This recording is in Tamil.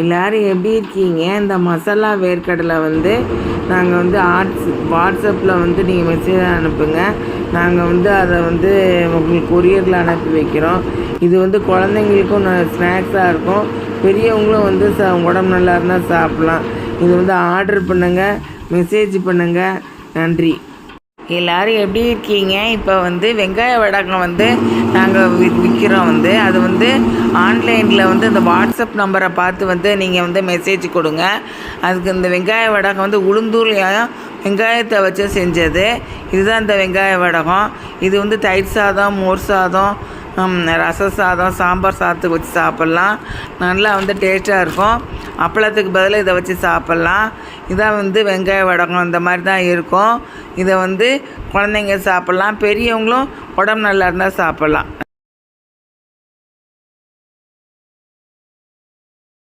எல்லோரும் எப்படி இருக்கீங்க? இந்த மசாலா வேர்க்கடலை நாங்கள் வாட்ஸ்அப்பில் நீங்கள் மெசேஜ் அனுப்புங்க. நாங்கள் அதை உங்களுக்கு கொரியரில் அனுப்பி வைக்கிறோம். இது குழந்தைங்களுக்கும் ஸ்நாக்ஸாக இருக்கும். பெரியவங்களும் உடம்பு நல்லா இருந்தால் சாப்பிட்லாம். இது ஆர்டர் பண்ணுங்கள், மெசேஜ் பண்ணுங்கள். நன்றி. எல்லோரும் எப்படி இருக்கீங்க? இப்போ வெங்காய வடகம் நாங்கள் விற்கிறோம். அது ஆன்லைனில் இந்த வாட்ஸ்அப் நம்பரை பார்த்து நீங்கள் மெசேஜ் கொடுங்க. அதுக்கு இந்த வெங்காய வடகம் உளுந்தூர்லையும் வெங்காயத்தை வச்சு செஞ்சது. இதுதான் இந்த வெங்காய வடகம். இது தயிர் சாதம், மோர் சாதம், ரச சாதம், சாம்பார் சாதத்துக்கு வச்சு சாப்பிட்லாம். நல்லா டேஸ்ட்டாக இருக்கும். அப்பளத்துக்கு பதிலாக இதை வச்சு சாப்பிட்லாம். இதான் வெங்காய வடகம். இந்த மாதிரி தான் இருக்கும். இதை குழந்தைங்க சாப்பிட்லாம், பெரியவங்களும் உடம்பு நல்லா இருந்தால் சாப்பிட்லாம்.